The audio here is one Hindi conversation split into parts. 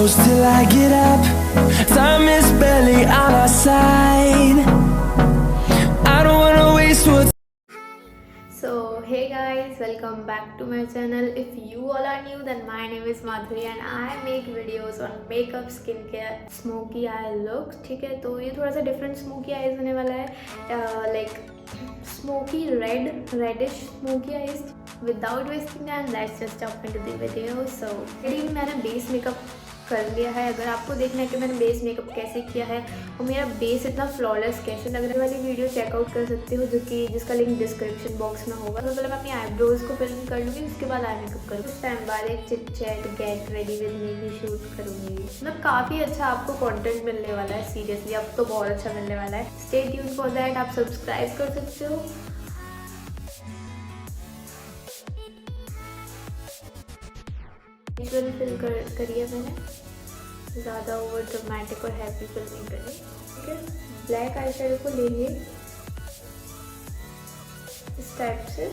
close till I get up. Time is barely on our side. I don't wanna waste what's. So hey guys, welcome back to my channel. If you all are new, then my name is Madhuri and I make videos on makeup, skincare, smoky eye look. ठीक है, तो ये थोड़ा सा different smoky eyes होने वाला है, like smoky reddish smoky eyes. Without wasting time, let's just jump into the video. So मैंने बेस मेकअप कर लिया है. अगर आपको देखना है कि मैंने बेस मेकअप कैसे किया है और मेरा बेस इतना फ्लॉलेस कैसे लग रहा है, वाली वीडियो चेकआउट कर सकते हो, जिसका लिंक डिस्क्रिप्शन बॉक्स में होगा. तो पहले मैं अपनी आईब्रोज को फिल्म कर लूँगी, उसके बाद आई मेकअप करूँगी. उस टाइम बाद एक chit chat get ready with me भी शूट करूँगी. मतलब काफ़ी अच्छा आपको कॉन्टेंट मिलने वाला है. सीरियसली अब तो बहुत अच्छा मिलने वाला है. Stay tuned for that. आप सब्सक्राइब कर सकते हो. फिल करिए मैंने, ज़्यादा ओवर ड्रामेटिक और हैप्पी फिल नहीं करी. ठीक है, ब्लैक आई शेडो को लेंगे इस टाइप से.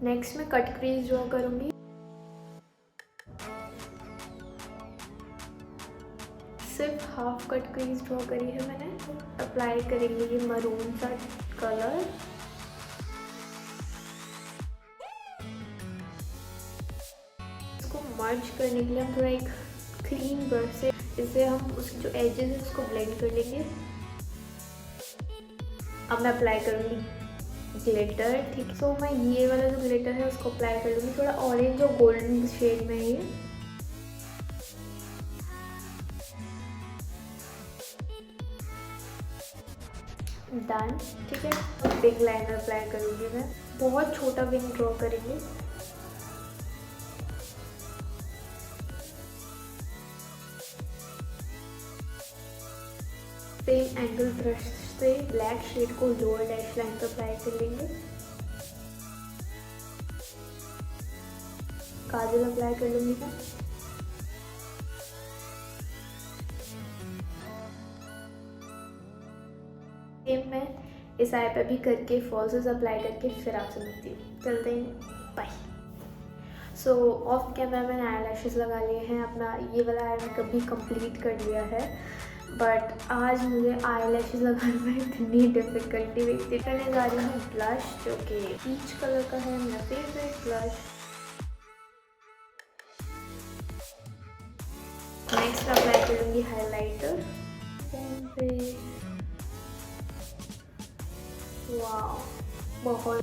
नेक्स्ट मैं कट क्रीज ड्रॉ करूँगी. सिर्फ हाफ कट क्रीज ड्रॉ करी है मैंने. अप्लाई करेंगे ये मरून सा कलर. इसको मर्ज करने के लिए हम थोड़ा एक क्लीन ब्रश से इससे हम उसकी जो एजेस है उसको ब्लेंड कर लेंगे. अब मैं अप्लाई करूँगी ग्लिटर. ठीक, सो मैं ये वाला जो ग्लिटर है उसको अप्लाई कर लूँगी. थोड़ा ऑरेंज और गोल्डन शेड में ये. डन. ठीक है, बिग लाइनर अप्लाई करूँगी मैं. बहुत छोटा विंग ड्रॉ करेंगे. सेम एंगल ब्रश से ब्लैक शेड को लोअर लैश लाइन पर अप्लाई कर लेंगे. काजल अप्लाई कर लूँगी मैं. सेम मैं इस आई पे भी करके फॉल्सेस अप्लाई करके फिर आपसे मिलती हूँ. चलते हैं, बाय. सो ऑफ कैमरा मैंने आई लैशेस लगा लिए हैं. अपना ये वाला आई मेकअप भी कंप्लीट कर लिया है. बट आज मुझे आई लैशेस लगाने में इतनी डिफ़िकल्टी हुई. करने जा रही हूँ ब्लश, जो कि पीच कलर का है, मेरा फेवरेट ब्लश. नेक्स्ट अप्लाई करूँगी हाइलाइटर. वाह, बहुत.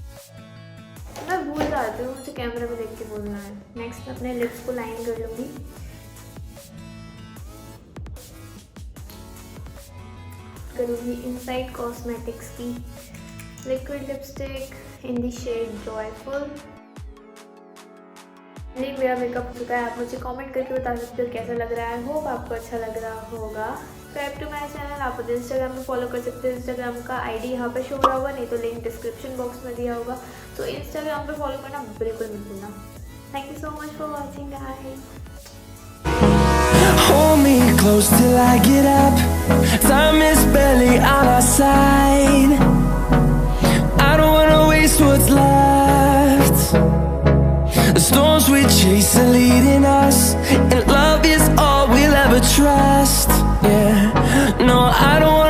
मैं भूल जाती हूँ, मुझे कैमरे में देख के बोलना है. नेक्स्ट मैं अपने लिप्स को लाइन कर लूँगी. करूँगी इनसाइड कॉस्मेटिक्स की liquid lipstick in the shade joyful. मेरा मेकअप हो चुका है. आप मुझे कमेंट करके बता सकते हो कैसा लग रहा है. होप आपको अच्छा लग रहा होगा. Subscribe to my channel. आप मुझे इंस्टाग्राम में फॉलो कर सकते हो. इंस्टाग्राम का आईडी यहाँ पे शो हो रहा होगा, नहीं तो लिंक डिस्क्रिप्शन बॉक्स में दिया होगा. तो इंस्टाग्राम पे फॉलो करना बिल्कुल मत भूलना. Thank you so much for watching guys. Hold me close till I get up. Time is barely on our side. I don't wanna waste what's left. The storms we chase are leading us, and love is all we'll ever trust. Yeah, no, I don't wanna